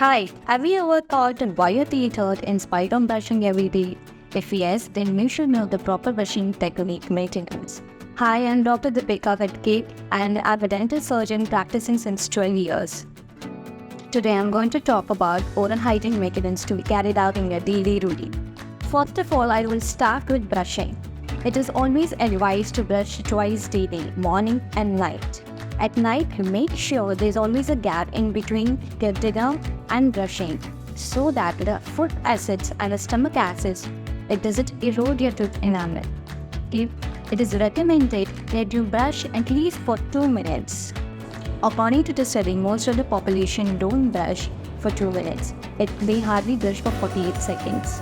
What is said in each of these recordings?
Hi, have you ever thought why your teeth hurt in spite of brushing every day? If yes, then you should know the proper brushing technique maintenance. Hi, I'm Dr. Deepika Katke and I'm a dental surgeon practicing since 12 years. Today I'm going to talk about oral hygiene maintenance to be carried out in your daily routine. First of all, I will start with brushing. It is always advised to brush twice daily, morning and night. At night, make sure there's always a gap in between your dinner and brushing so that the food acids and the stomach acids, it doesn't erode your tooth enamel. It is recommended that you brush at least for 2 minutes. According to the study, most of the population don't brush for 2 minutes. They hardly brush for 48 seconds.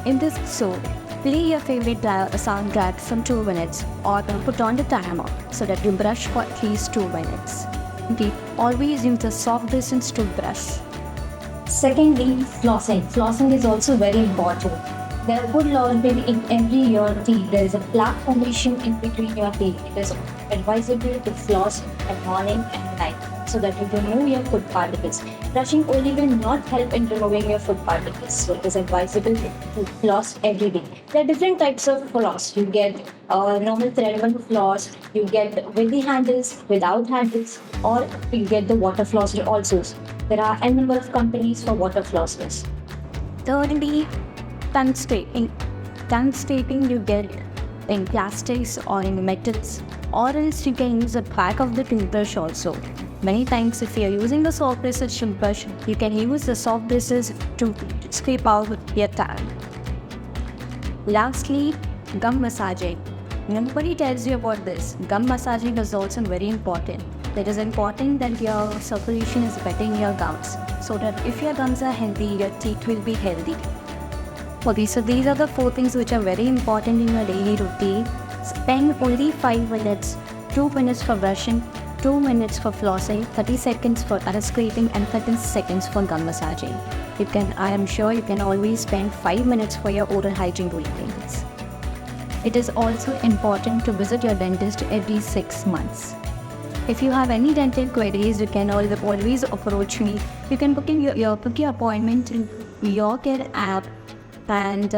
In this so, play your favorite soundtrack for 2 minutes or put on the timer so that you brush for at least 2 minutes. Always use a soft distance toothbrush. Secondly, flossing. Flossing is also very important. There are good laws in every your teeth. There is a plaque formation in between your teeth. It is advisable to floss at morning and night so that you remove your food particles. Brushing only will not help in removing your food particles. So it is advisable to floss every day. There are different types of floss. You get normal threadable floss, you get with the handles, without handles, or you get the water floss also. There are a number of companies for water flossers. Thirdly, tongue scraping. Tongue scraping you get in plastics or in metals, or else you can use the back of the toothbrush also. Many times if you are using the soft bristles toothbrush, you can use the soft bristles to scrape out your tongue. Lastly, gum massaging. Nobody tells you about this. Gum massaging is also very important. It is important that your circulation is better in your gums, so that if your gums are healthy, your teeth will be healthy. Okay, so these are the 4 things which are very important in your daily routine. Spend only 5 minutes, 2 minutes for brushing, 2 minutes for flossing, 30 seconds for tongue scraping and 30 seconds for gum massaging. I am sure you can always spend 5 minutes for your oral hygiene routines. It is also important to visit your dentist every 6 months. If you have any dental queries, you can always approach me. You can book your appointment in YORE Care app. And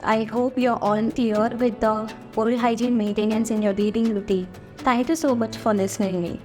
I hope you're all clear with the oral hygiene maintenance in your daily routine. Thank you so much for listening to me.